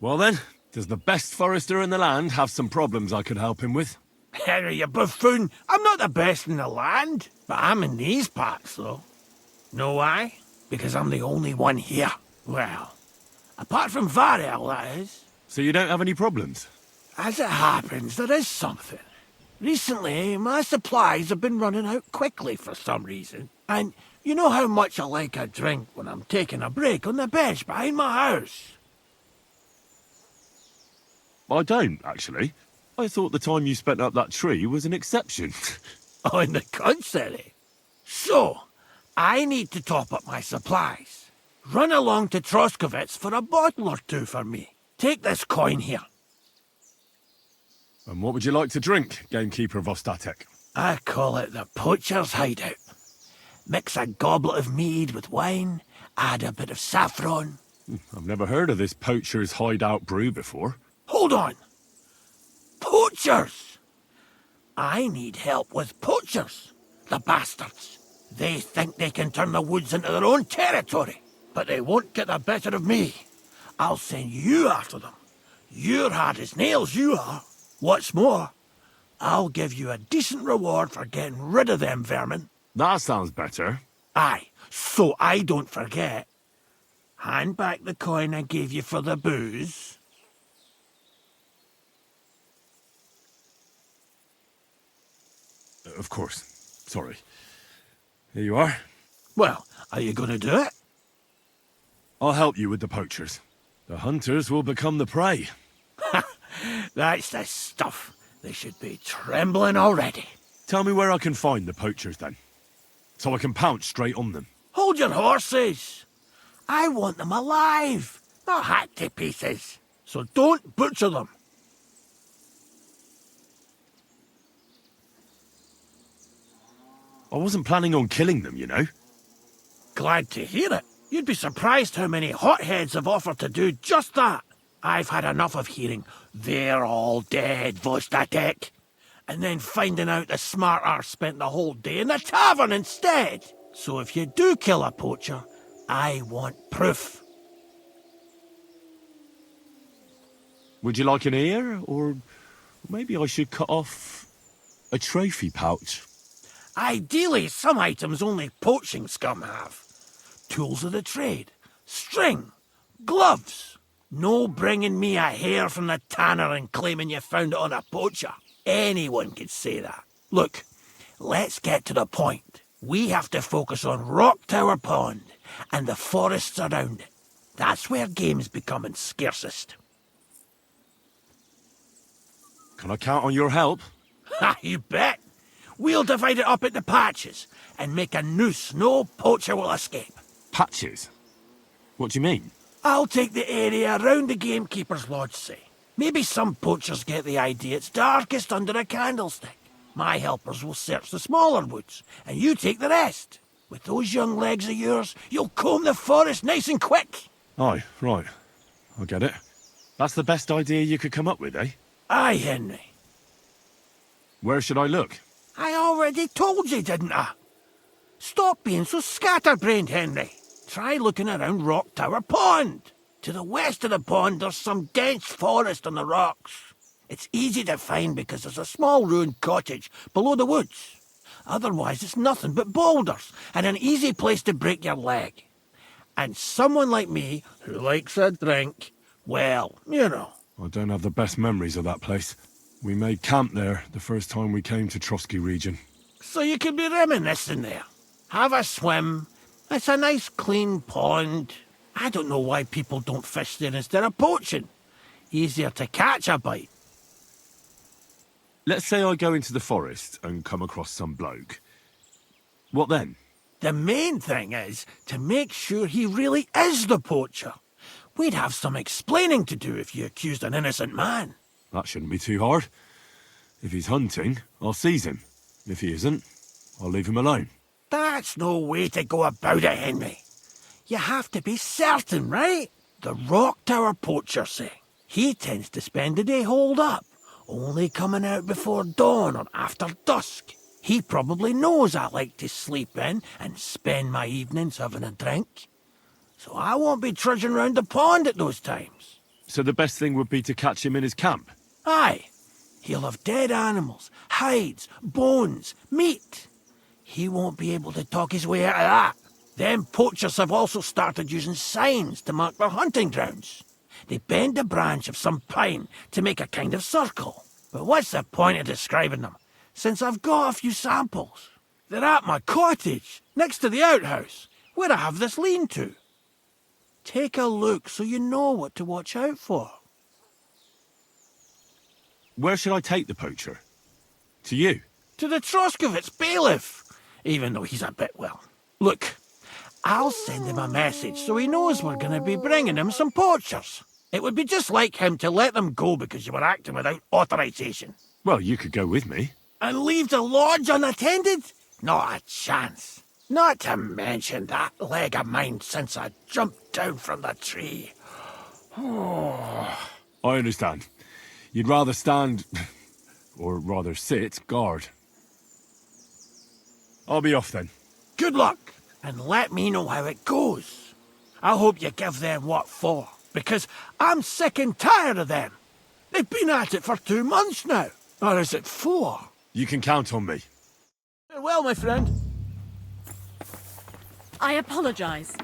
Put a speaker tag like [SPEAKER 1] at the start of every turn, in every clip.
[SPEAKER 1] Well then, does the best forester in the land have some problems I could help him with?
[SPEAKER 2] Henry, you buffoon. I'm not the best in the land, but I'm in these parts, though. Know why? Because I'm the only one here. Well, apart from Varel, that is.
[SPEAKER 1] So you don't have any problems?
[SPEAKER 2] As it happens, there is something. Recently, my supplies have been running out quickly for some reason. And you know how much I like a drink when I'm taking a break on the bench behind my house?
[SPEAKER 1] I don't, actually. I thought the time you spent up that tree was an exception.
[SPEAKER 2] On the contrary. So, I need to top up my supplies. Run along to Troskovitz for a bottle or two for me. Take this coin here.
[SPEAKER 1] And what would you like to drink, gamekeeper of Ostatek?
[SPEAKER 2] I call it the poacher's hideout. Mix a goblet of mead with wine, add a bit of saffron.
[SPEAKER 1] I've never heard of this poacher's hideout brew before.
[SPEAKER 2] Hold on! Poachers! I need help with poachers, the bastards. They think they can turn the woods into their own territory, but they won't get the better of me. I'll send you after them. You're hard as nails, you are. What's more, I'll give you a decent reward for getting rid of them vermin.
[SPEAKER 1] That sounds better.
[SPEAKER 2] Aye, so I don't forget. Hand back the coin I gave you for the booze.
[SPEAKER 1] Of course. Sorry. Here you are.
[SPEAKER 2] Well, are you going to do it?
[SPEAKER 1] I'll help you with the poachers. The hunters will become the prey.
[SPEAKER 2] That's the stuff. They should be trembling already.
[SPEAKER 1] Tell me where I can find the poachers, then. So I can pounce straight on them.
[SPEAKER 2] Hold your horses. I want them alive, not hacked to pieces. So don't butcher them.
[SPEAKER 1] I wasn't planning on killing them, you know.
[SPEAKER 2] Glad to hear it. You'd be surprised how many hotheads have offered to do just that. I've had enough of hearing, "They're all dead, Vostatek," and then finding out the smart arse spent the whole day in the tavern instead. So if you do kill a poacher, I want proof.
[SPEAKER 1] Would you like an ear? Or maybe I should cut off a trophy pouch?
[SPEAKER 2] Ideally, some items only poaching scum have. Tools of the trade, string, gloves. No bringing me a hair from the tanner and claiming you found it on a poacher. Anyone could say that. Look, let's get to the point. We have to focus on Rock Tower Pond and the forests around it. That's where game's becoming scarcest.
[SPEAKER 1] Can I count on your help?
[SPEAKER 2] Ha, you bet. We'll divide it up into patches and make a noose no poacher will escape.
[SPEAKER 1] Patches? What do you mean?
[SPEAKER 2] I'll take the area around the gamekeeper's lodge, say. Maybe some poachers get the idea it's darkest under a candlestick. My helpers will search the smaller woods, and you take the rest. With those young legs of yours, you'll comb the forest nice and quick.
[SPEAKER 1] Aye, right. I get it. That's the best idea you could come up with, eh?
[SPEAKER 2] Aye, Henry.
[SPEAKER 1] Where should I look?
[SPEAKER 2] I already told you, didn't I? Stop being so scatterbrained, Henry. Try looking around Rock Tower Pond. To the west of the pond, there's some dense forest on the rocks. It's easy to find because there's a small ruined cottage below the woods. Otherwise, it's nothing but boulders and an easy place to break your leg. And someone like me, who likes a drink, well, you know.
[SPEAKER 1] I don't have the best memories of that place. We made camp there the first time we came to Trotsky region.
[SPEAKER 2] So you can be reminiscing there. Have a swim. It's a nice clean pond. I don't know why people don't fish there instead of poaching. Easier to catch a bite.
[SPEAKER 1] Let's say I go into the forest and come across some bloke. What then?
[SPEAKER 2] The main thing is to make sure he really is the poacher. We'd have some explaining to do if you accused an innocent man.
[SPEAKER 1] That shouldn't be too hard. If he's hunting, I'll seize him. If he isn't, I'll leave him alone.
[SPEAKER 2] That's no way to go about it, Henry. You have to be certain, right? The Rock Tower poacher, say. He tends to spend the day holed up, only coming out before dawn or after dusk. He probably knows I like to sleep in and spend my evenings having a drink. So I won't be trudging round the pond at those times.
[SPEAKER 1] So the best thing would be to catch him in his camp?
[SPEAKER 2] Aye. He'll have dead animals, hides, bones, meat. He won't be able to talk his way out of that. Them poachers have also started using signs to mark their hunting grounds. They bend a branch of some pine to make a kind of circle. But what's the point of describing them, since I've got a few samples? They're at my cottage, next to the outhouse, where I have this lean-to. Take a look so you know what to watch out for.
[SPEAKER 1] Where should I take the poacher? To you?
[SPEAKER 2] To the Troskovitz bailiff, even though he's a bit, well. Look, I'll send him a message so he knows we're going to be bringing him some poachers. It would be just like him to let them go because you were acting without authorization.
[SPEAKER 1] Well, you could go with me.
[SPEAKER 2] And leave the lodge unattended? Not a chance. Not to mention that leg of mine since I jumped down from the tree.
[SPEAKER 1] I understand. You'd rather stand, or rather sit, guard. I'll be off then.
[SPEAKER 2] Good luck, and let me know how it goes. I hope you give them what for, because I'm sick and tired of them. They've been at it for 2 months now. Or is it 4?
[SPEAKER 1] You can count on me.
[SPEAKER 2] Farewell, my friend.
[SPEAKER 3] I apologize.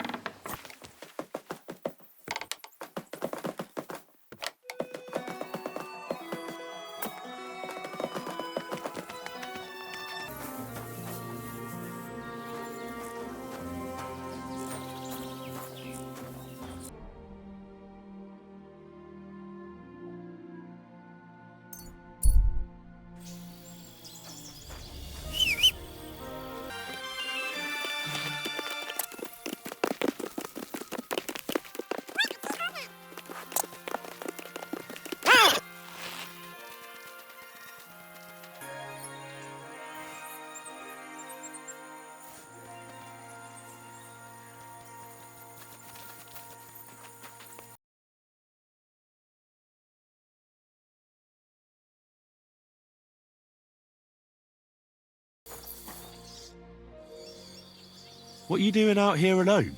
[SPEAKER 1] What are you doing out here alone?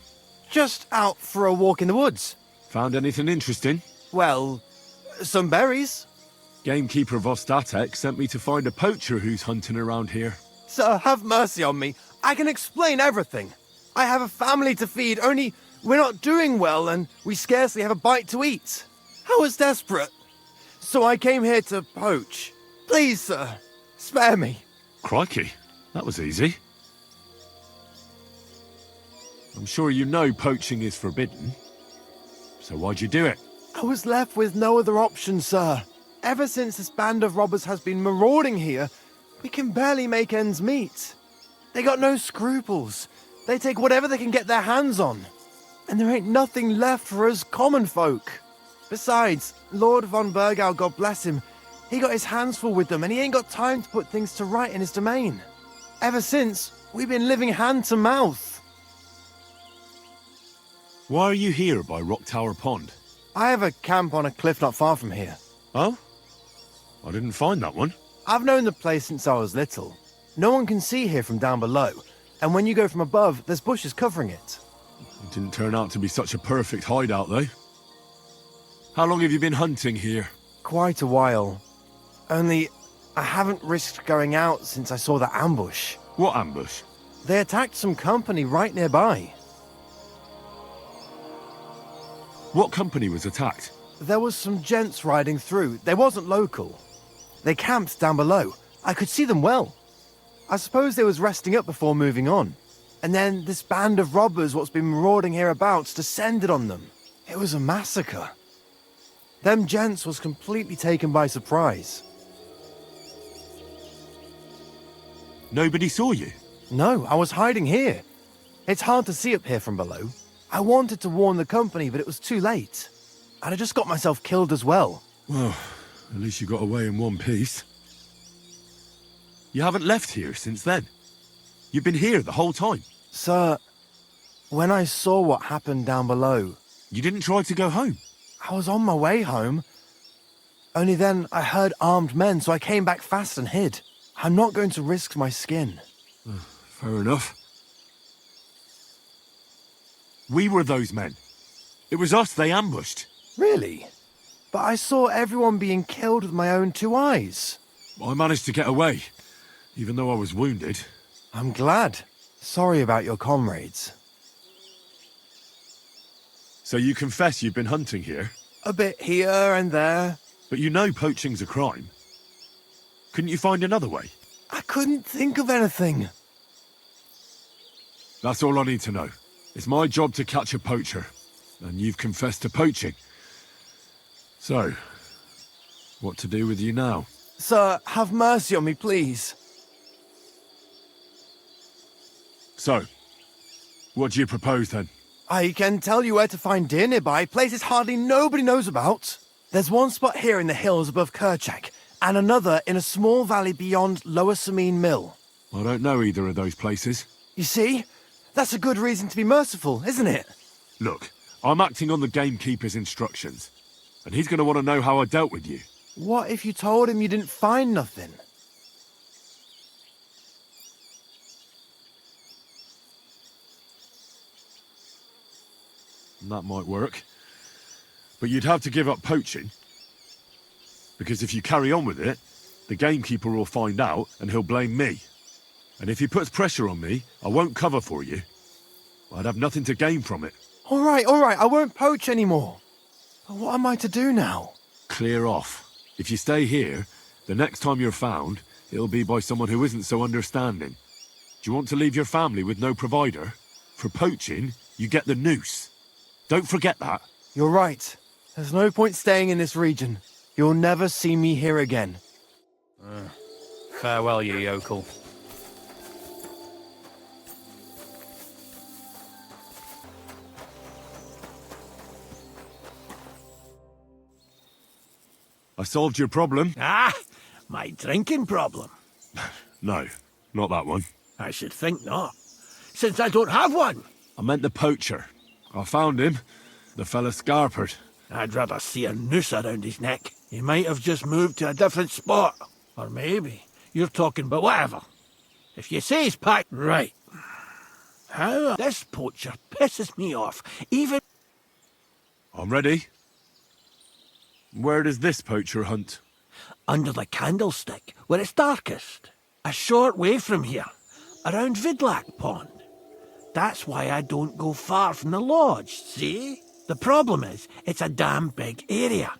[SPEAKER 4] Just out for a walk in the woods.
[SPEAKER 1] Found anything interesting?
[SPEAKER 4] Well, some berries.
[SPEAKER 1] Gamekeeper of Ostatek sent me to find a poacher who's hunting around here.
[SPEAKER 4] Sir, have mercy on me. I can explain everything. I have a family to feed, only we're not doing well and we scarcely have a bite to eat. I was desperate. So I came here to poach. Please, sir, spare me.
[SPEAKER 1] Crikey, that was easy. I'm sure you know poaching is forbidden. So why'd you do it?
[SPEAKER 4] I was left with no other option, sir. Ever since this band of robbers has been marauding here, we can barely make ends meet. They got no scruples. They take whatever they can get their hands on. And there ain't nothing left for us common folk. Besides, Lord von Burgau, God bless him, he got his hands full with them and he ain't got time to put things to right in his domain. Ever since, we've been living hand to mouth.
[SPEAKER 1] Why are you here by Rock Tower Pond?
[SPEAKER 4] I have a camp on a cliff not far from here.
[SPEAKER 1] Oh? I didn't find that one.
[SPEAKER 4] I've known the place since I was little. No one can see here from down below, and when you go from above, there's bushes covering it.
[SPEAKER 1] It didn't turn out to be such a perfect hideout, though. How long have you been hunting here?
[SPEAKER 4] Quite a while. Only, I haven't risked going out since I saw that ambush.
[SPEAKER 1] What ambush?
[SPEAKER 4] They attacked some company right nearby.
[SPEAKER 1] What company was attacked?
[SPEAKER 4] There was some gents riding through. They wasn't local. They camped down below. I could see them well. I suppose they was resting up before moving on. And then this band of robbers what's been marauding hereabouts descended on them. It was a massacre. Them gents was completely taken by surprise.
[SPEAKER 1] Nobody saw you?
[SPEAKER 4] No, I was hiding here. It's hard to see up here from below. I wanted to warn the company, but it was too late. I'd have just got myself killed as well.
[SPEAKER 1] Well, at least you got away in one piece. You haven't left here since then. You've been here the whole time.
[SPEAKER 4] Sir, when I saw what happened down below...
[SPEAKER 1] You didn't try to go home?
[SPEAKER 4] I was on my way home. Only then I heard armed men, so I came back fast and hid. I'm not going to risk my skin.
[SPEAKER 1] Fair enough. We were those men. It was us they ambushed.
[SPEAKER 4] Really? but I saw everyone being killed with my own 2 eyes.
[SPEAKER 1] I managed to get away, even though I was wounded.
[SPEAKER 4] I'm glad. Sorry about your comrades.
[SPEAKER 1] So you confess you've been hunting here?
[SPEAKER 4] A bit here and there.
[SPEAKER 1] But you know poaching's a crime. Couldn't you find another way?
[SPEAKER 4] I couldn't think of anything.
[SPEAKER 1] That's all I need to know. It's my job to catch a poacher, and you've confessed to poaching. So, what to do with you now?
[SPEAKER 4] Sir, have mercy on me, please.
[SPEAKER 1] So, what do you propose then?
[SPEAKER 4] I can tell you where to find deer nearby, places hardly nobody knows about. There's one spot here in the hills above Kerchak, and another in a small valley beyond Lower Sameen Mill.
[SPEAKER 1] I don't know either of those places.
[SPEAKER 4] You see? That's a good reason to be merciful, isn't it?
[SPEAKER 1] Look, I'm acting on the gamekeeper's instructions, and he's going to want to know how I dealt with you.
[SPEAKER 4] What if you told him you didn't find nothing?
[SPEAKER 1] That might work. But you'd have to give up poaching. Because if you carry on with it, the gamekeeper will find out and he'll blame me. And if he puts pressure on me, I won't cover for you. I'd have nothing to gain from it.
[SPEAKER 4] All right, I won't poach anymore. But what am I to do now?
[SPEAKER 1] Clear off. If you stay here, the next time you're found, it'll be by someone who isn't so understanding. Do you want to leave your family with no provider? For poaching, you get the noose. Don't forget that.
[SPEAKER 4] You're right. There's no point staying in this region. You'll never see me here again.
[SPEAKER 3] Farewell, you yokel.
[SPEAKER 1] I solved your problem.
[SPEAKER 2] Ah, my drinking problem.
[SPEAKER 1] No, not that one.
[SPEAKER 2] I should think not, since I don't have one.
[SPEAKER 1] I meant the poacher. I found him. The fella scarpered.
[SPEAKER 2] I'd rather see a noose around his neck. He might have just moved to a different spot. Or maybe you're talking about whatever. If you say he's packed, right. How this poacher pisses me off, even...
[SPEAKER 1] I'm ready. Where does this poacher hunt?
[SPEAKER 2] Under the candlestick, where it's darkest. A short way from here, around Vidlak Pond. That's why I don't go far from the lodge, see? The problem is, it's a damn big area.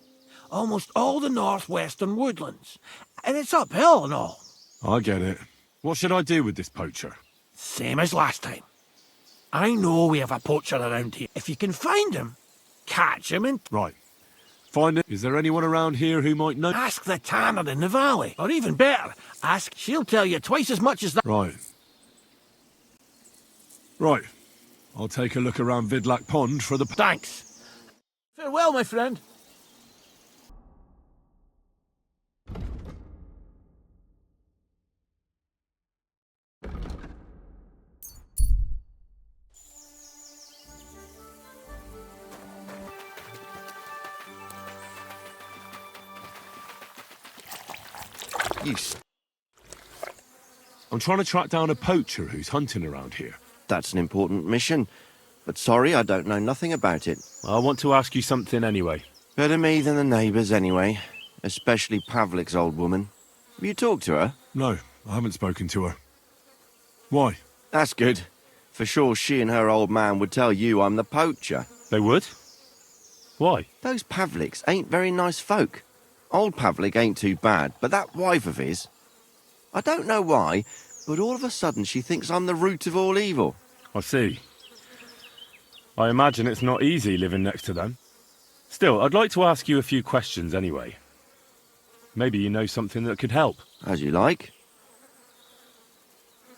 [SPEAKER 2] Almost all the northwestern woodlands. And it's uphill and all.
[SPEAKER 1] I get it. What should I do with this poacher?
[SPEAKER 2] Same as last time. I know we have a poacher around here. If you can find him, catch him and...
[SPEAKER 1] Right. Find it. Is there anyone around here who might know?
[SPEAKER 2] Ask the tanner in the valley. Or even better, ask, she'll tell you twice as much as that.
[SPEAKER 1] Right. Right. I'll take a look around Vidlak Pond for the...
[SPEAKER 2] Thanks. Farewell, my friend.
[SPEAKER 1] I'm trying to track down a poacher who's hunting around here.
[SPEAKER 5] That's an important mission. But sorry, I don't know nothing about it.
[SPEAKER 3] I want to ask you something anyway.
[SPEAKER 5] Better me than the neighbours, anyway. Especially Pavlik's old woman. Have you talked to her?
[SPEAKER 1] No, I haven't spoken to her. Why?
[SPEAKER 5] That's good. For sure she and her old man would tell you I'm the poacher.
[SPEAKER 3] They would? Why?
[SPEAKER 5] Those Pavliks ain't very nice folk. Old Pavlik ain't too bad, but that wife of his... I don't know why, but all of a sudden she thinks I'm the root of all evil.
[SPEAKER 3] I see. I imagine it's not easy living next to them. Still, I'd like to ask you a few questions anyway. Maybe you know something that could help.
[SPEAKER 5] As you like.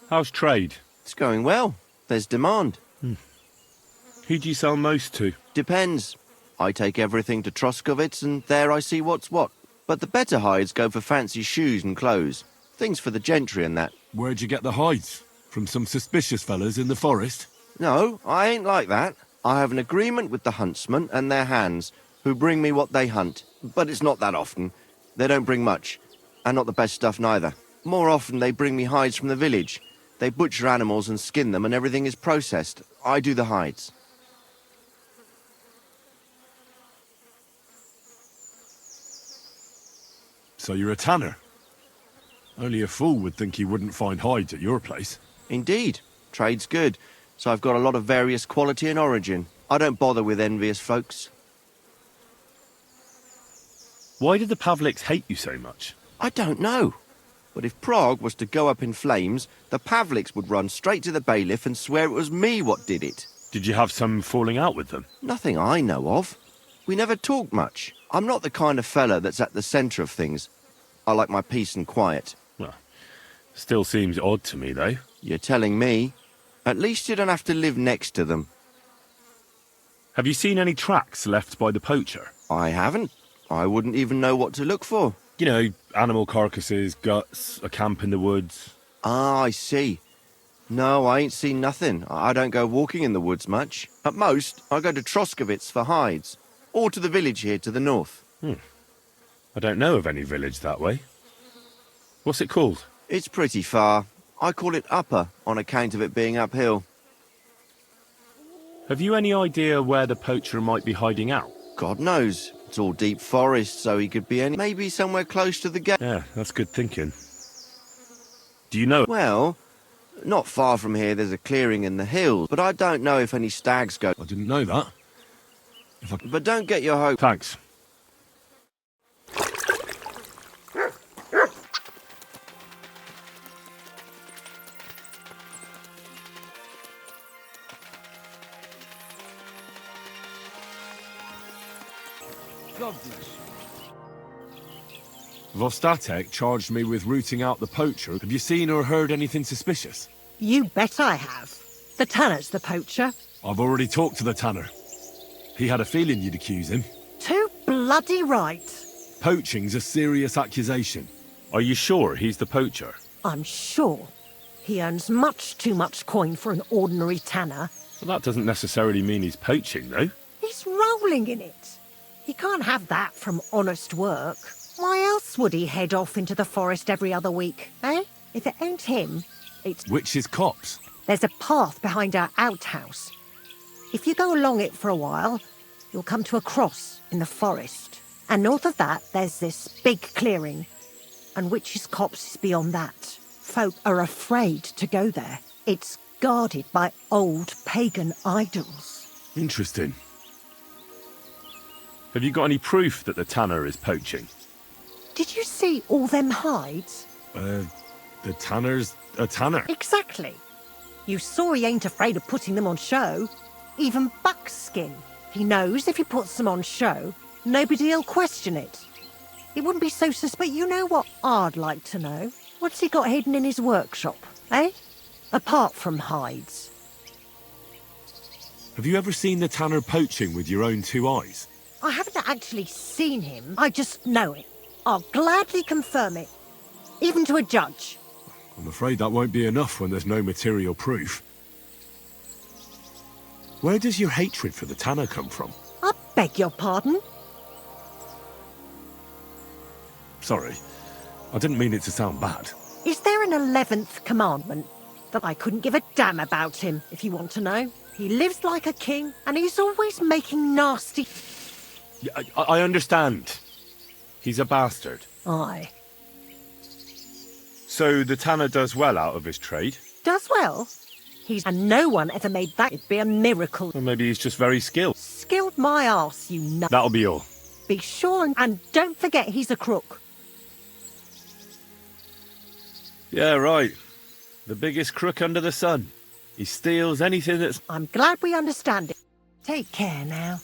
[SPEAKER 3] How's trade?
[SPEAKER 5] It's going well. There's demand.
[SPEAKER 3] Who do you sell most to?
[SPEAKER 5] Depends. I take everything to Troskovitz and there I see what's what. But the better hides go for fancy shoes and clothes. Things for the gentry and that.
[SPEAKER 1] Where'd you get the hides? From some suspicious fellas in the forest?
[SPEAKER 5] No, I ain't like that. I have an agreement with the huntsmen and their hands, who bring me what they hunt. But it's not that often. They don't bring much. And not the best stuff neither. More often they bring me hides from the village. They butcher animals and skin them and everything is processed. I do the hides.
[SPEAKER 1] So you're a tanner? Only a fool would think he wouldn't find hides at your place.
[SPEAKER 5] Indeed. Trade's good, so I've got a lot of various quality and origin. I don't bother with envious folks.
[SPEAKER 3] Why did the Pavliks hate you so much?
[SPEAKER 5] I don't know. But if Prague was to go up in flames, the Pavliks would run straight to the bailiff and swear it was me what did it.
[SPEAKER 3] Did you have some falling out with them?
[SPEAKER 5] Nothing I know of. We never talked much. I'm not the kind of fella that's at the centre of things. I like my peace and quiet.
[SPEAKER 3] Well, still seems odd to me, though.
[SPEAKER 5] You're telling me? At least you don't have to live next to them.
[SPEAKER 3] Have you seen any tracks left by the poacher?
[SPEAKER 5] I haven't. I wouldn't even know what to look for.
[SPEAKER 3] You know, animal carcasses, guts, a camp in the woods.
[SPEAKER 5] Ah, I see. No, I ain't seen nothing. I don't go walking in the woods much. At most, I go to Troskowitz for hides. Or to the village here to the north.
[SPEAKER 3] I don't know of any village that way. What's it called?
[SPEAKER 5] It's pretty far. I call it Upper on account of it being uphill.
[SPEAKER 3] Have you any idea where the poacher might be hiding out?
[SPEAKER 5] God knows. It's all deep forest, so he could be maybe somewhere close to the gate.
[SPEAKER 3] Yeah, that's good thinking. Do you know?
[SPEAKER 5] Well, not far from here there's a clearing in the hills, but I don't know if any stags go.
[SPEAKER 1] I didn't know that.
[SPEAKER 5] But don't get your hopes.
[SPEAKER 3] Thanks.
[SPEAKER 2] God bless you.
[SPEAKER 1] Vostatek charged me with rooting out the poacher. Have you seen or heard anything suspicious?
[SPEAKER 6] You bet I have. The tanner's the poacher.
[SPEAKER 1] I've already talked to the tanner. He had a feeling you'd accuse him.
[SPEAKER 6] Too bloody right.
[SPEAKER 1] Poaching's a serious accusation.
[SPEAKER 3] Are you sure he's the poacher?
[SPEAKER 6] I'm sure. He earns much too much coin for an ordinary tanner.
[SPEAKER 3] Well, that doesn't necessarily mean he's poaching, though.
[SPEAKER 6] He's rolling in it. He can't have that from honest work. Why else would he head off into the forest every other week, eh? If it ain't him, it's...
[SPEAKER 1] Which is copse.
[SPEAKER 6] There's a path behind our outhouse. If you go along it for a while, you'll come to a cross in the forest. And north of that, there's this big clearing. And Witch's Copse is beyond that. Folk are afraid to go there. It's guarded by old pagan idols.
[SPEAKER 1] Interesting.
[SPEAKER 3] Have you got any proof that the tanner is poaching?
[SPEAKER 6] Did you see all them hides?
[SPEAKER 1] The tanner's a tanner.
[SPEAKER 6] Exactly. You saw he ain't afraid of putting them on show. Even buckskin. He knows if he puts them on show, nobody'll question it. He wouldn't be so suspicious. You know what I'd like to know? What's he got hidden in his workshop, eh? Apart from hides.
[SPEAKER 1] Have you ever seen the tanner poaching with your own two eyes?
[SPEAKER 6] I haven't actually seen him. I just know it. I'll gladly confirm it. Even to a judge.
[SPEAKER 1] I'm afraid that won't be enough when there's no material proof. Where does your hatred for the tanner come from?
[SPEAKER 6] I beg your pardon?
[SPEAKER 1] Sorry, I didn't mean it to sound bad.
[SPEAKER 6] Is there an 11th commandment? That I couldn't give a damn about him, if you want to know. He lives like a king, and he's always making nasty...
[SPEAKER 3] Yeah, I understand. He's a bastard.
[SPEAKER 6] Aye.
[SPEAKER 3] So the tanner does well out of his trade?
[SPEAKER 6] Does well. And no one ever made that. It'd be a miracle.
[SPEAKER 3] Or maybe he's just very skilled.
[SPEAKER 6] Skilled my arse, you know.
[SPEAKER 3] That'll be all.
[SPEAKER 6] Be sure and don't forget he's a crook.
[SPEAKER 3] Yeah, right. The biggest crook under the sun. He steals anything that's...
[SPEAKER 6] I'm glad we understand it. Take care now.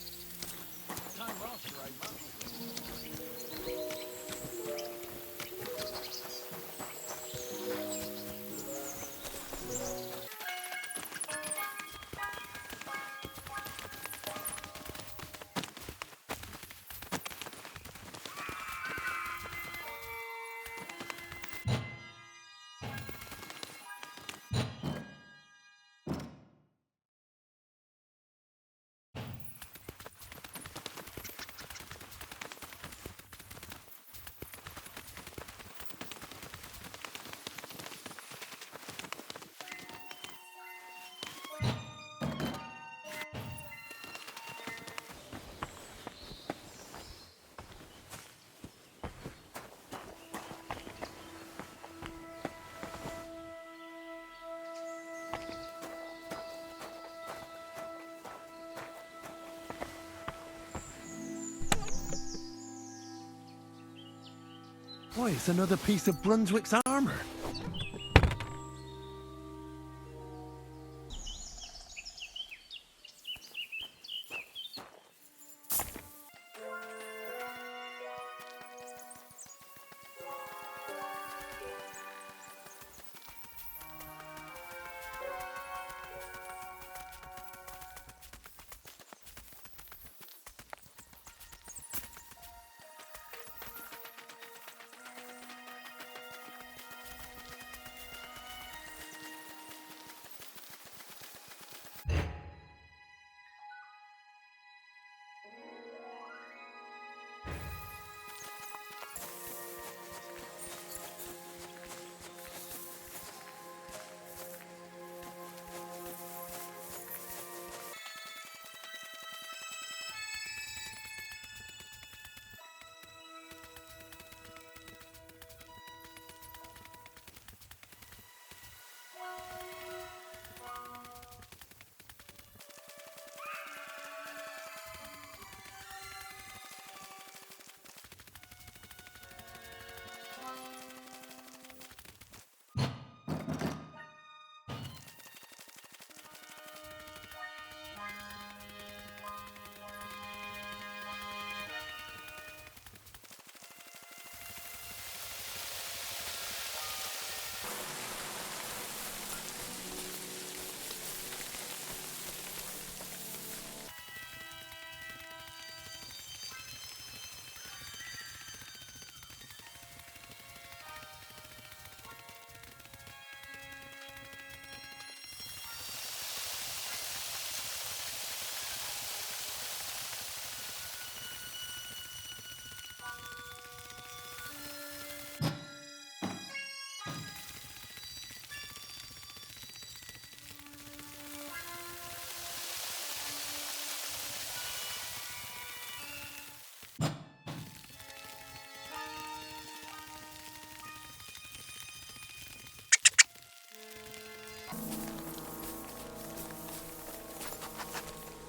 [SPEAKER 2] Why, it's another piece of Brunswick's armour.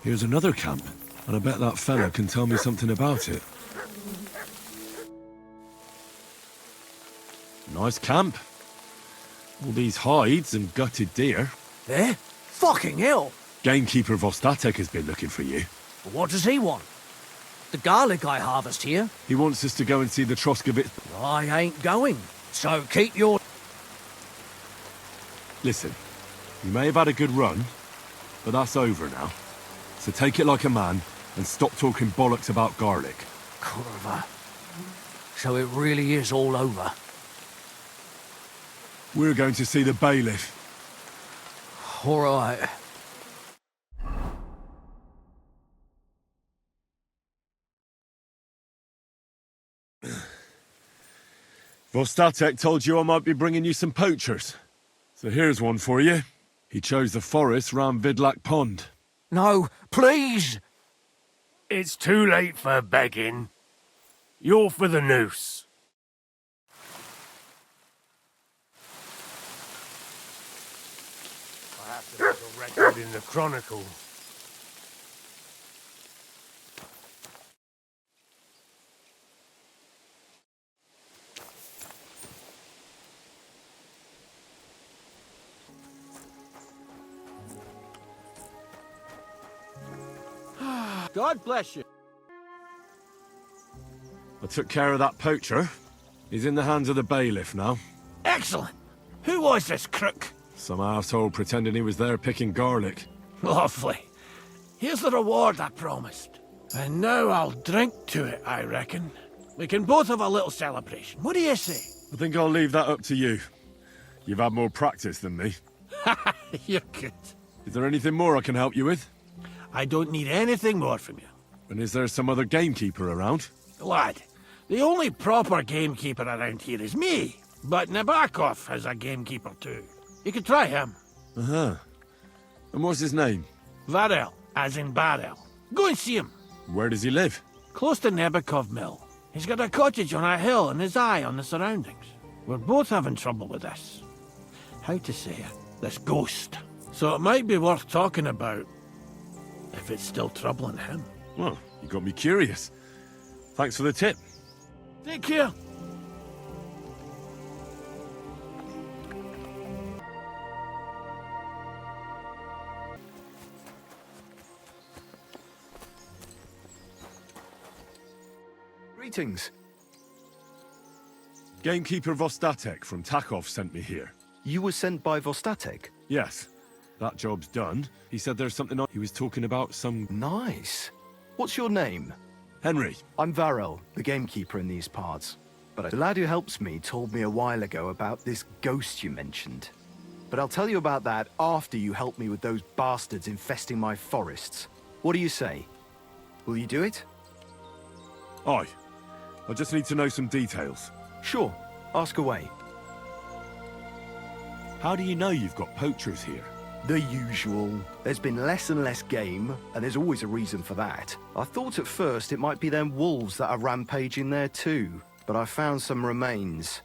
[SPEAKER 1] Here's another camp, and I bet that fella can tell me something about it. Nice camp. All these hides and gutted deer.
[SPEAKER 2] Eh? Fucking hell!
[SPEAKER 1] Gamekeeper Vostatek has been looking for you.
[SPEAKER 2] What does he want? The garlic I harvest here?
[SPEAKER 1] He wants us to go and see the Troskevitz.
[SPEAKER 2] I ain't going, so keep your...
[SPEAKER 1] Listen, you may have had a good run, but that's over now. So take it like a man, and stop talking bollocks about garlic.
[SPEAKER 2] Kurva. So it really is all over.
[SPEAKER 1] We're going to see the bailiff.
[SPEAKER 2] All right.
[SPEAKER 1] Vostatek told you I might be bringing you some poachers. So here's one for you. He chose the forest round Vidlak Pond.
[SPEAKER 2] No, please!
[SPEAKER 7] It's too late for begging. You're for the noose. I have to make a record in the Chronicle.
[SPEAKER 2] God bless you.
[SPEAKER 1] I took care of that poacher. He's in the hands of the bailiff now.
[SPEAKER 2] Excellent. Who was this crook?
[SPEAKER 1] Some arsehole pretending he was there picking garlic.
[SPEAKER 2] Lovely. Here's the reward I promised. And now I'll drink to it, I reckon. We can both have a little celebration. What do you say?
[SPEAKER 1] I think I'll leave that up to you. You've had more practice than me.
[SPEAKER 2] You're good.
[SPEAKER 1] Is there anything more I can help you with?
[SPEAKER 2] I don't need anything more from you.
[SPEAKER 1] And is there some other gamekeeper around?
[SPEAKER 2] Lad, the only proper gamekeeper around here is me. But Nabokov has a gamekeeper too. You could try him.
[SPEAKER 1] Uh-huh. And what's his name?
[SPEAKER 2] Varel, as in barrel. Go and see him.
[SPEAKER 1] Where does he live?
[SPEAKER 2] Close to Nebokov Mill. He's got a cottage on a hill and his eye on the surroundings. We're both having trouble with this. How to say it? This ghost. So it might be worth talking about if it's still troubling him.
[SPEAKER 1] Well, you got me curious. Thanks for the tip.
[SPEAKER 2] Take care.
[SPEAKER 8] Greetings.
[SPEAKER 1] Gamekeeper Vostatek from Takov sent me here.
[SPEAKER 8] You were sent by Vostatek?
[SPEAKER 1] Yes. That job's done. He said there's something on. He was talking about some...
[SPEAKER 8] Nice. What's your name?
[SPEAKER 1] Henry.
[SPEAKER 8] I'm Varel, the gamekeeper in these parts. But the lad who helps me told me a while ago about this ghost you mentioned. But I'll tell you about that after you help me with those bastards infesting my forests. What do you say? Will you do it?
[SPEAKER 1] Aye. I just need to know some details.
[SPEAKER 8] Sure. Ask away.
[SPEAKER 1] How do you know you've got poachers here?
[SPEAKER 8] The usual. There's been less and less game, and there's always a reason for that. I thought at first it might be them wolves that are rampaging there too, but I found some remains.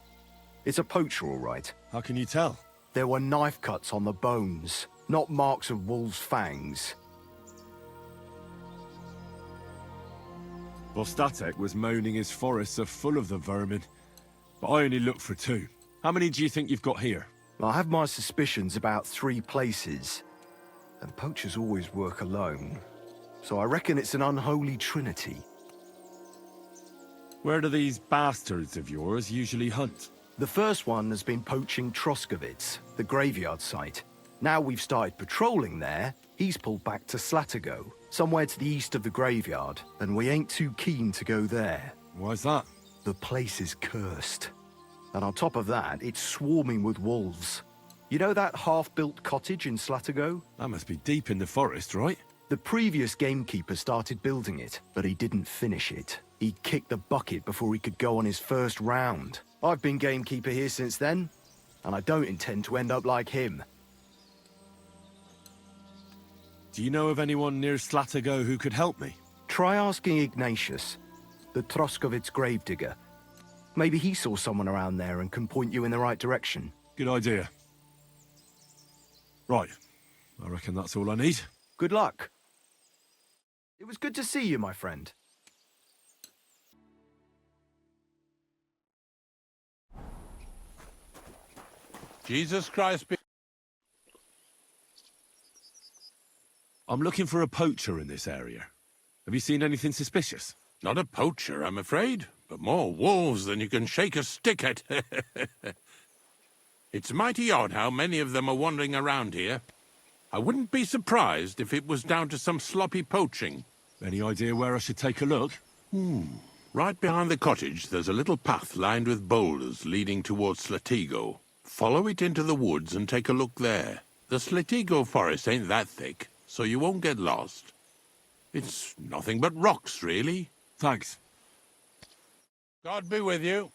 [SPEAKER 8] It's a poacher, all right.
[SPEAKER 1] How can you tell?
[SPEAKER 8] There were knife cuts on the bones, not marks of wolves' fangs.
[SPEAKER 1] Vostatek was moaning his forests are full of the vermin, but I only looked for 2. How many do you think you've got here?
[SPEAKER 8] I have my suspicions about 3 places, and poachers always work alone, so I reckon it's an unholy trinity.
[SPEAKER 1] Where do these bastards of yours usually hunt?
[SPEAKER 8] The first one has been poaching Troskovitz, the graveyard site. Now we've started patrolling there, he's pulled back to Slatigo, somewhere to the east of the graveyard, and we ain't too keen to go there.
[SPEAKER 1] Why's that?
[SPEAKER 8] The place is cursed. And on top of that, it's swarming with wolves. You know that half-built cottage in Slatigo?
[SPEAKER 1] That must be deep in the forest, right?
[SPEAKER 8] The previous gamekeeper started building it, but he didn't finish it. He kicked the bucket before he could go on his first round. I've been gamekeeper here since then, and I don't intend to end up like him.
[SPEAKER 1] Do you know of anyone near Slatigo who could help me?
[SPEAKER 8] Try asking Ignatius, the Troskovitz gravedigger. Maybe he saw someone around there and can point you in the right direction.
[SPEAKER 1] Good idea. Right. I reckon that's all I need.
[SPEAKER 8] Good luck. It was good to see you, my friend.
[SPEAKER 9] Jesus Christ be...
[SPEAKER 1] I'm looking for a poacher in this area. Have you seen anything suspicious?
[SPEAKER 9] Not a poacher, I'm afraid, but more wolves than you can shake a stick at. It's mighty odd how many of them are wandering around here. I wouldn't be surprised if it was down to some sloppy poaching.
[SPEAKER 1] Any idea where I should take a look?
[SPEAKER 9] Right behind the cottage, there's a little path lined with boulders leading towards Slatigo. Follow it into the woods and take a look there. The Slatigo forest ain't that thick, so you won't get lost. It's nothing but rocks, really.
[SPEAKER 1] Thanks.
[SPEAKER 9] God be with you.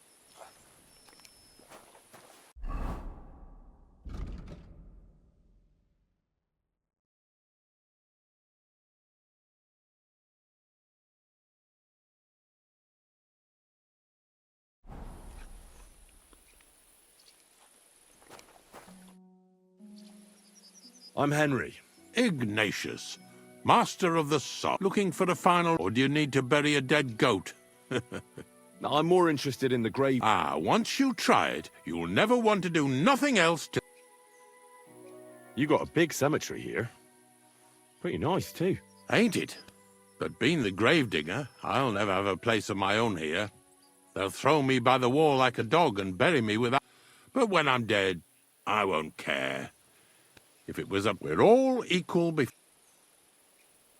[SPEAKER 1] I'm Henry.
[SPEAKER 9] Ignatius, master of the sod. Looking for a final, or do you need to bury a dead goat?
[SPEAKER 1] I'm more interested in the grave.
[SPEAKER 9] Once you try it, you'll never want to do nothing else to...
[SPEAKER 3] You got a big cemetery here. Pretty nice, too.
[SPEAKER 9] Ain't it? But being the gravedigger, I'll never have a place of my own here. They'll throw me by the wall like a dog and bury me without... But when I'm dead, I won't care. If it was up, we're all equal before...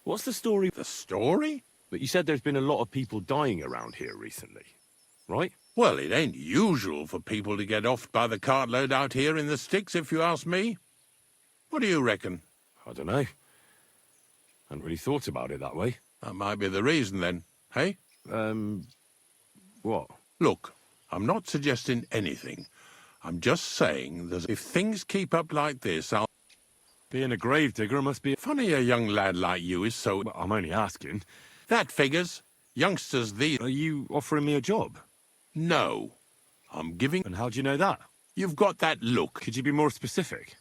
[SPEAKER 3] What's the story?
[SPEAKER 9] The story?
[SPEAKER 3] But you said there's been a lot of people dying around here recently, right?
[SPEAKER 9] Well, it ain't usual for people to get offed by the cartload out here in the sticks, if you ask me. What do you reckon?
[SPEAKER 3] I don't know. Hadn't really thought about it that way.
[SPEAKER 9] That might be the reason, then, hey?
[SPEAKER 3] What?
[SPEAKER 9] Look, I'm not suggesting anything. I'm just saying that if things keep up like this, I'll...
[SPEAKER 1] Being a gravedigger must be...
[SPEAKER 9] Funny a young lad like you is so...
[SPEAKER 1] Well, I'm only asking.
[SPEAKER 9] That figures. Youngsters these...
[SPEAKER 1] Are you offering me a job?
[SPEAKER 9] No. I'm giving...
[SPEAKER 1] And how do you know that?
[SPEAKER 9] You've got that look.
[SPEAKER 1] Could you be more specific?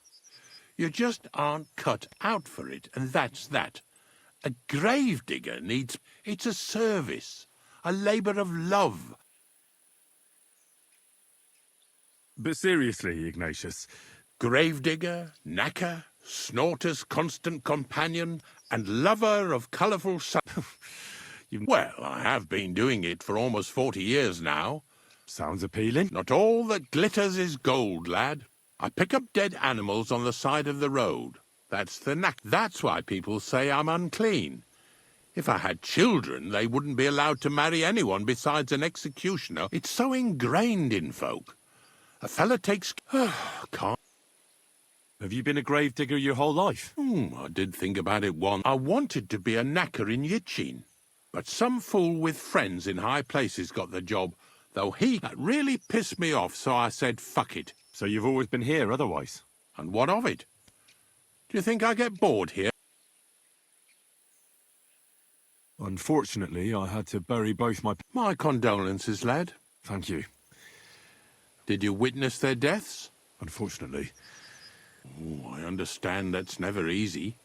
[SPEAKER 9] You just aren't cut out for it, and that's that. A gravedigger needs... It's a service. A labour of love.
[SPEAKER 1] But seriously, Ignatius...
[SPEAKER 9] Gravedigger, knacker, snorter's constant companion, and lover of colourful... Well, I have been doing it for almost 40 years now.
[SPEAKER 3] Sounds appealing.
[SPEAKER 9] Not all that glitters is gold, lad. I pick up dead animals on the side of the road. That's the knack. That's why people say I'm unclean. If I had children, they wouldn't be allowed to marry anyone besides an executioner. It's so ingrained in folk. A fella takes... can't...
[SPEAKER 3] Have you been a gravedigger your whole life?
[SPEAKER 9] I did think about it once. I wanted to be a knacker in Yitchin, but some fool with friends in high places got the job, though that really pissed me off, so I said, fuck it.
[SPEAKER 3] So you've always been here otherwise?
[SPEAKER 9] And what of it? Do you think I get bored here?
[SPEAKER 3] Unfortunately, I had to bury both my...
[SPEAKER 9] My condolences, lad.
[SPEAKER 3] Thank you.
[SPEAKER 9] Did you witness their deaths?
[SPEAKER 3] Unfortunately.
[SPEAKER 9] Oh, I understand that's never easy.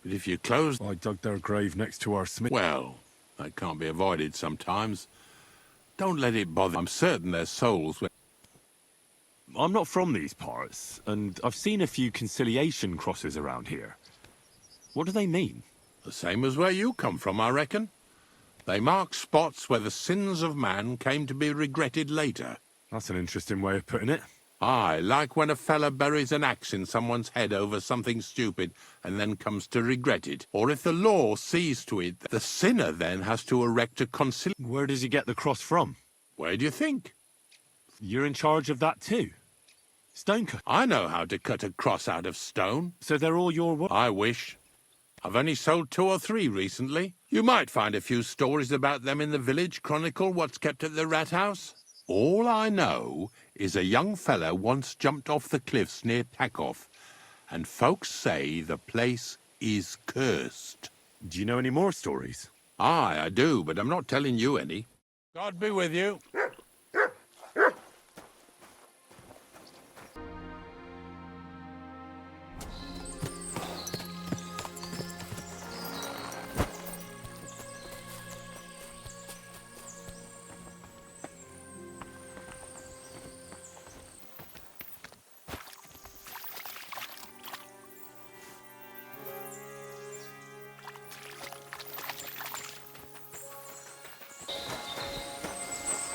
[SPEAKER 9] But if you close...
[SPEAKER 3] I dug their grave next to our smith...
[SPEAKER 9] Well, that can't be avoided sometimes. Don't let it bother. I'm certain their souls...
[SPEAKER 3] I'm not from these parts, and I've seen a few conciliation crosses around here. What do they mean?
[SPEAKER 9] The same as where you come from, I reckon. They mark spots where the sins of man came to be regretted later.
[SPEAKER 3] That's an interesting way of putting it.
[SPEAKER 9] Aye, like when a fella buries an axe in someone's head over something stupid and then comes to regret it. Or if the law sees to it, the sinner then has to erect a conciliation.
[SPEAKER 3] Where does he get the cross from?
[SPEAKER 9] Where do you think?
[SPEAKER 3] You're in charge of that too? Stone cut?
[SPEAKER 9] I know how to cut a cross out of stone.
[SPEAKER 3] So they're all your work?
[SPEAKER 9] I wish. I've only sold 2 or 3 recently. You might find a few stories about them in the village chronicle, what's kept at the rat house. All I know is a young fella once jumped off the cliffs near Takoff, and folks say the place is cursed.
[SPEAKER 3] Do you know any more stories?
[SPEAKER 9] Aye, I do, but I'm not telling you any. God be with you.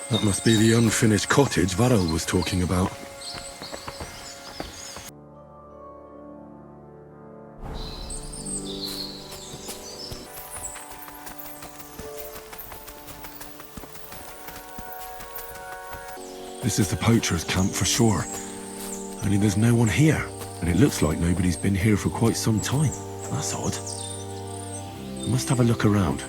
[SPEAKER 1] That must be the unfinished cottage Varel was talking about. This is the poacher's camp for sure. Only there's no one here, and it looks like nobody's been here for quite some time. That's odd. I must have a look around.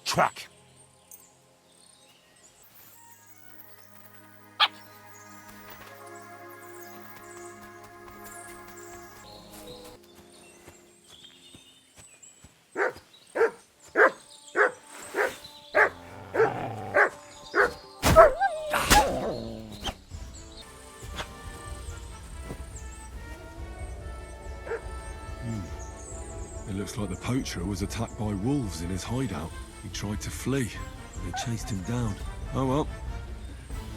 [SPEAKER 3] Track!
[SPEAKER 1] It looks like the poacher was attacked by wolves in his hideout. He tried to flee. They chased him down. Oh well.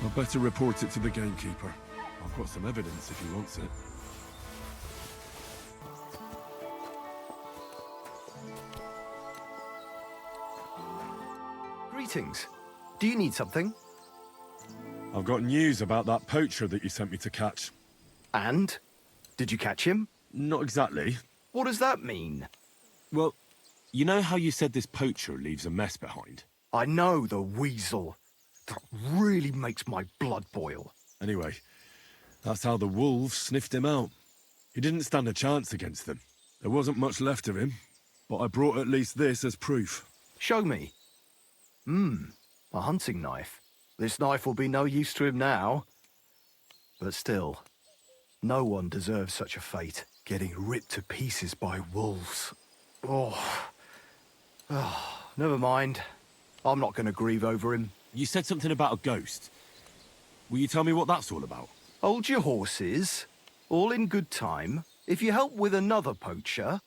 [SPEAKER 1] I'd better report it to the gamekeeper. I've got some evidence if he wants it.
[SPEAKER 8] Greetings. Do you need something?
[SPEAKER 3] I've got news about that poacher that you sent me to catch.
[SPEAKER 8] And? Did you catch him?
[SPEAKER 3] Not exactly.
[SPEAKER 8] What does that mean?
[SPEAKER 3] Well, you know how you said this poacher leaves a mess behind?
[SPEAKER 8] I know, the weasel. That really makes my blood boil.
[SPEAKER 1] Anyway, that's how the wolves sniffed him out. He didn't stand a chance against them. There wasn't much left of him, but I brought at least this as proof.
[SPEAKER 8] Show me. A hunting knife. This knife will be no use to him now. But still, no one deserves such a fate. Getting ripped to pieces by wolves. Oh, never mind. I'm not going to grieve over him.
[SPEAKER 3] You said something about a ghost. Will you tell me what that's all about?
[SPEAKER 8] Hold your horses. All in good time. If you help with another poacher,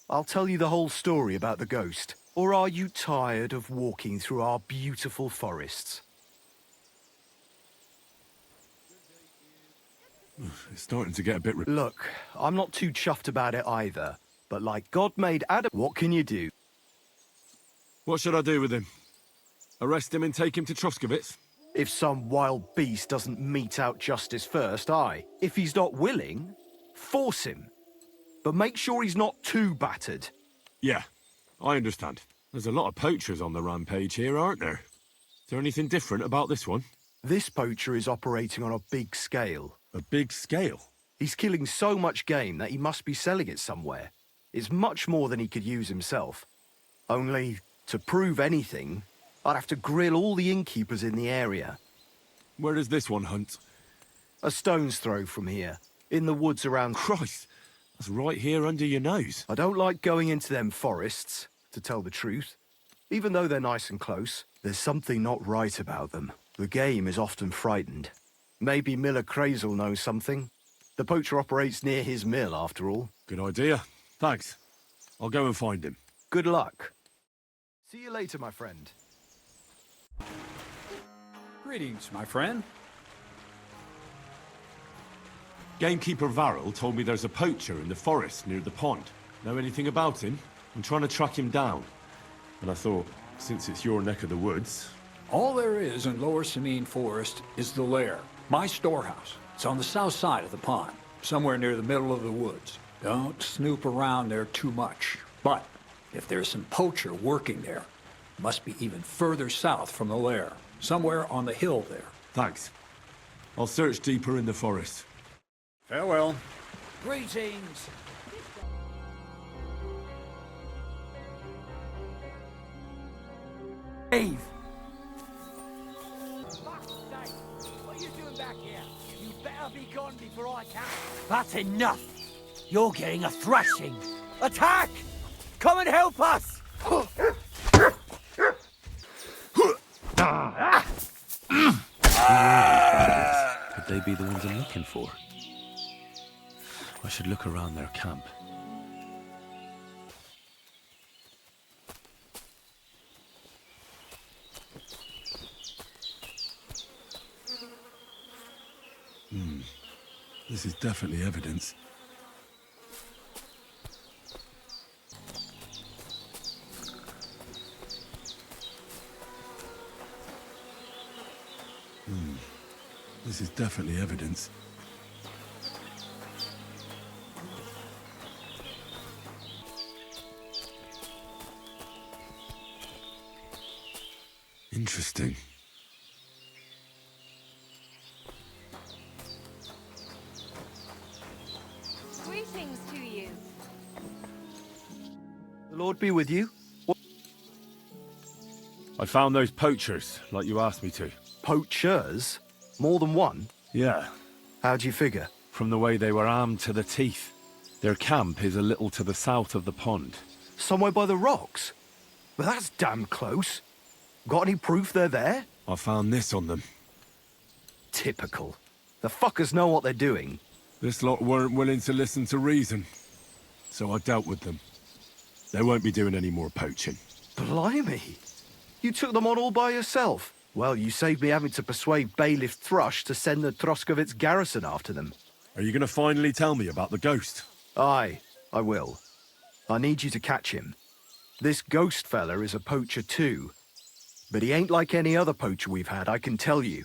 [SPEAKER 8] I'll tell you the whole story about the ghost. Or are you tired of walking through our beautiful forests?
[SPEAKER 1] It's starting to get a bit...
[SPEAKER 8] Look, I'm not too chuffed about it either, but like God made Adam, what can you do?
[SPEAKER 1] What should I do with him? Arrest him and take him to Troskovitz?
[SPEAKER 8] If some wild beast doesn't mete out justice first, aye. If he's not willing, force him. But make sure he's not too battered.
[SPEAKER 1] Yeah, I understand. There's a lot of poachers on the rampage here, aren't there? Is there anything different about this one?
[SPEAKER 8] This poacher is operating on a big scale.
[SPEAKER 1] A big scale?
[SPEAKER 8] He's killing so much game that he must be selling it somewhere. It's much more than he could use himself. Only, to prove anything, I'd have to grill all the innkeepers in the area.
[SPEAKER 1] Where does this one hunt?
[SPEAKER 8] A stone's throw from here, in the woods around...
[SPEAKER 1] Christ, that's right here under your nose.
[SPEAKER 8] I don't like going into them forests, to tell the truth. Even though they're nice and close, there's something not right about them. The game is often frightened. Maybe Miller Crazel knows something. The poacher operates near his mill, after all.
[SPEAKER 1] Good idea. Thanks. I'll go and find him.
[SPEAKER 8] Good luck. See you later, my friend.
[SPEAKER 10] Greetings, my friend.
[SPEAKER 1] Gamekeeper Varrel told me there's a poacher in the forest near the pond. Know anything about him? I'm trying to track him down. And I thought, since it's your neck of the woods...
[SPEAKER 10] All there is in Lower Samine Forest is the lair, my storehouse. It's on the south side of the pond, somewhere near the middle of the woods. Don't snoop around there too much. But if there's some poacher working there, it must be even further south from the lair, somewhere on the hill there.
[SPEAKER 1] Thanks. I'll search deeper in the forest.
[SPEAKER 10] Farewell.
[SPEAKER 2] Greetings. Eve.
[SPEAKER 7] What are you doing back here? You better be gone before I can.
[SPEAKER 2] That's enough. You're getting a thrashing. Attack! Come and help us!
[SPEAKER 3] Could they be the ones I'm looking for? I should look around their camp.
[SPEAKER 1] This is definitely evidence. This is definitely evidence. Interesting.
[SPEAKER 11] Greetings to you.
[SPEAKER 8] The Lord be with you.
[SPEAKER 3] I found those poachers, like you asked me to.
[SPEAKER 8] Poachers? More than one?
[SPEAKER 3] Yeah,
[SPEAKER 8] How'd you figure?
[SPEAKER 3] from the way they were armed to the teeth. Their camp is a little to the south of the pond.
[SPEAKER 8] Somewhere by the rocks? But that's damn close. Got any proof they're there?
[SPEAKER 1] I found this on them.
[SPEAKER 8] Typical. The fuckers know what they're doing.
[SPEAKER 1] This lot weren't willing to listen to reason, so I dealt with them. They won't be doing any more poaching.
[SPEAKER 8] Blimey. You took them on all by yourself. Well, you saved me having to persuade Bailiff Thrush to send the Troskovitz garrison after them.
[SPEAKER 1] Are you going to finally tell me about the ghost?
[SPEAKER 8] Aye, I will. I need you to catch him. This ghost fella is a poacher too. But he ain't like any other poacher we've had, I can tell you.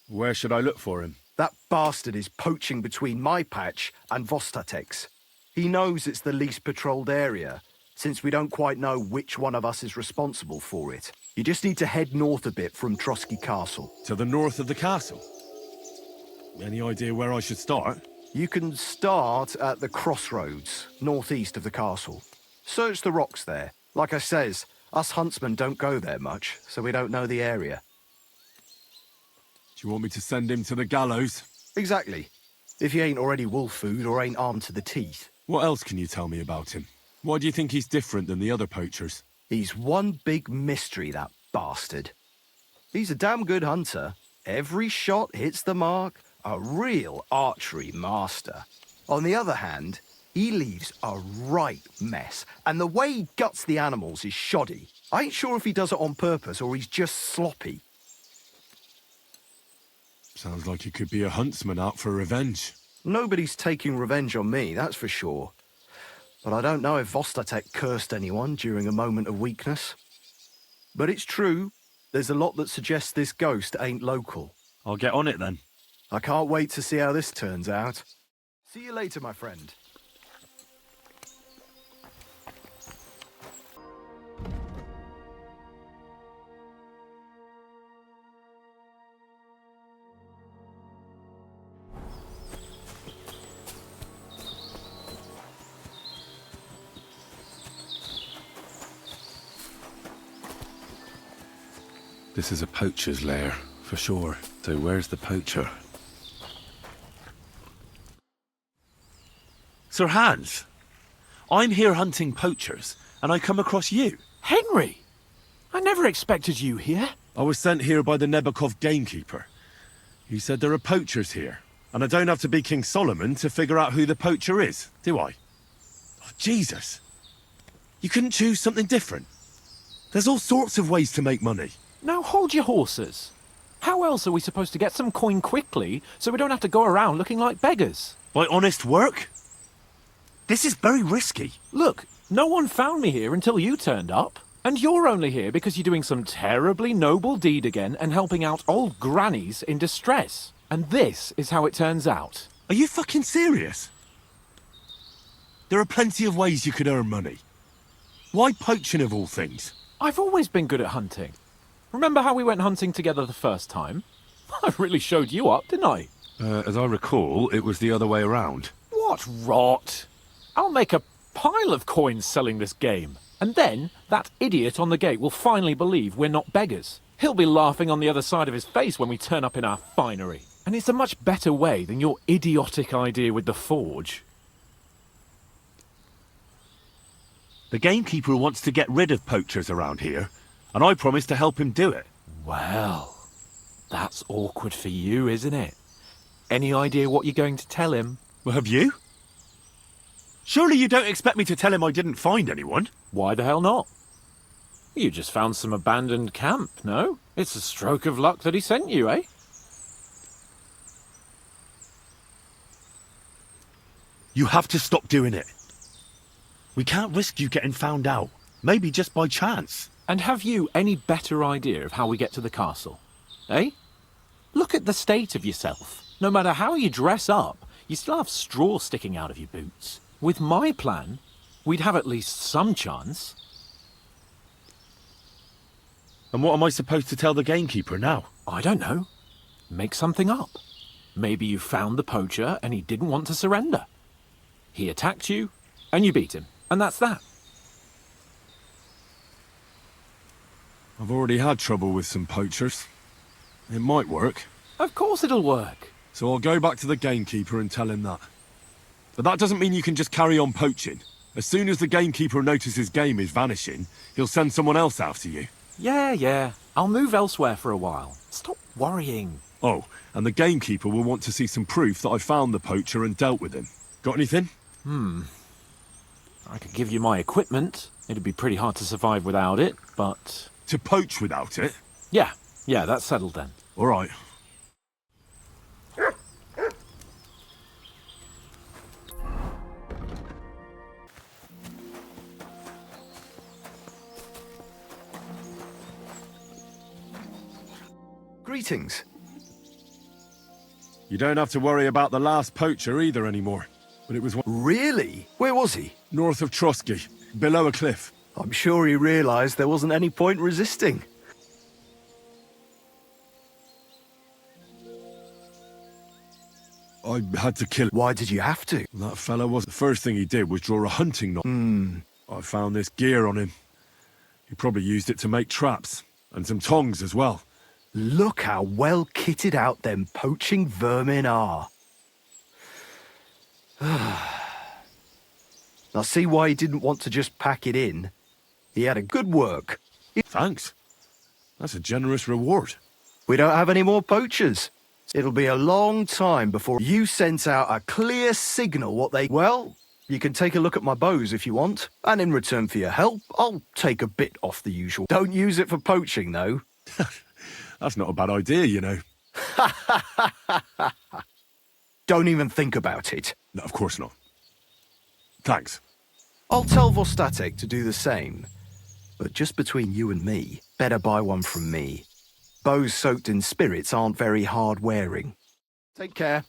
[SPEAKER 3] Where should I look for him?
[SPEAKER 8] That bastard is poaching between my patch and Vostatek's. He knows it's the least patrolled area, since we don't quite know which one of us is responsible for it. You just need to head north a bit from Trotsky Castle.
[SPEAKER 1] To the north of the castle? Any idea where I should start?
[SPEAKER 8] You can start at the crossroads, northeast of the castle. Search the rocks there. Like I says, us huntsmen don't go there much, so we don't know the area.
[SPEAKER 1] Do you want me to send him to the gallows?
[SPEAKER 8] Exactly. If he ain't already wolf food or ain't armed to the teeth.
[SPEAKER 1] What else can you tell me about him? Why do you think he's different than the other poachers?
[SPEAKER 8] He's one big mystery, that bastard. He's a damn good hunter. Every shot hits the mark. A real archery master. On the other hand, He leaves a right mess, and the way he guts the animals is shoddy. I ain't sure if he does it on purpose or he's just sloppy.
[SPEAKER 1] Sounds like he could be a huntsman out for revenge.
[SPEAKER 8] Nobody's taking revenge on me, that's for sure. But I don't know if Vostatek cursed anyone during a moment of weakness. But it's true, there's a lot that suggests this ghost ain't local.
[SPEAKER 3] I'll get on it then.
[SPEAKER 8] I can't wait to see how this turns out. See you later, my friend.
[SPEAKER 3] This is a poacher's lair, for sure. So where's the poacher? Sir Hans, I'm here hunting poachers, and I come across you.
[SPEAKER 2] Henry! I never expected you here.
[SPEAKER 1] I was sent here by the Nebakov gamekeeper. He said there are poachers here, and I don't have to be King Solomon to figure out who the poacher is, do I? Oh, Jesus! You couldn't choose something different? There's all sorts of ways to make money.
[SPEAKER 12] Now hold your horses. How else are we supposed to get some coin quickly so we don't have to go around looking like beggars?
[SPEAKER 1] By honest work? This is very risky.
[SPEAKER 12] Look, no one found me here until you turned up. And you're only here because you're doing some terribly noble deed again and helping out old grannies in distress. And this is how it turns out.
[SPEAKER 1] Are you fucking serious? There are plenty of ways you could earn money. Why poaching of all things?
[SPEAKER 12] I've always been good at hunting. Remember how we went hunting together the first time? I really showed you up, didn't I?
[SPEAKER 3] As I recall, it was the other way around.
[SPEAKER 12] What rot! I'll make a pile of coins selling this game. And then, that idiot on the gate will finally believe we're not beggars. He'll be laughing on the other side of his face when we turn up in our finery. And it's a much better way than your idiotic idea with the forge.
[SPEAKER 3] The gamekeeper wants to get rid of poachers around here, and I promised to help him do it.
[SPEAKER 12] Well, that's awkward for you, isn't it? Any idea what you're going to tell him?
[SPEAKER 1] Well, have you? Surely you don't expect me to tell him I didn't find anyone?
[SPEAKER 12] Why the hell not? You just found some abandoned camp, no? It's a stroke of luck that he sent you, eh?
[SPEAKER 1] You have to stop doing it. We can't risk you getting found out. Maybe just by chance.
[SPEAKER 12] And have you any better idea of how we get to the castle? Eh? Look at the state of yourself. No matter how you dress up, you still have straw sticking out of your boots. With my plan, we'd have at least some chance.
[SPEAKER 3] And what am I supposed to tell the gamekeeper now?
[SPEAKER 12] I don't know. Make something up. Maybe you found the poacher and he didn't want to surrender. He attacked you, and you beat him. And that's that.
[SPEAKER 1] I've already had trouble with some poachers. It might work.
[SPEAKER 12] Of course it'll work.
[SPEAKER 1] So I'll go back to the gamekeeper and tell him that. But that doesn't mean you can just carry on poaching. As soon as the gamekeeper notices game is vanishing, he'll send someone else after you.
[SPEAKER 12] Yeah. I'll move elsewhere for a while. Stop worrying.
[SPEAKER 1] Oh, and the gamekeeper will want to see some proof that I found the poacher and dealt with him. Got anything?
[SPEAKER 12] I could give you my equipment. It'd be pretty hard to survive without it, but...
[SPEAKER 1] To poach without it?
[SPEAKER 12] Yeah, that's settled then.
[SPEAKER 1] All right.
[SPEAKER 8] Greetings.
[SPEAKER 1] You don't have to worry about the last poacher either anymore. But it was one
[SPEAKER 8] Really? Where was he?
[SPEAKER 1] north of Trotsky, below a cliff.
[SPEAKER 8] I'm sure he realized there wasn't any point resisting.
[SPEAKER 1] I had to kill him.
[SPEAKER 8] Why did you have to?
[SPEAKER 1] That fella was... The first thing he did was draw a hunting knife. I found this gear on him. He probably used it to make traps. And some tongs as well.
[SPEAKER 8] Look how well kitted out them poaching vermin are. I see why he didn't want to just pack it in. He had a good work.
[SPEAKER 1] Thanks. That's a generous reward.
[SPEAKER 8] We don't have any more poachers. It'll be a long time before you sent out a clear signal what they... Well, You can take a look at my bows if you want, and in return for your help, I'll take a bit off the usual. Don't use it for poaching, though.
[SPEAKER 1] That's not a bad idea, you know.
[SPEAKER 8] Don't even think about it.
[SPEAKER 1] No, of course not. Thanks.
[SPEAKER 8] I'll tell Vostatek to do the same. But just between you and me, better buy one from me. Bows soaked in spirits aren't very hard wearing. Take care.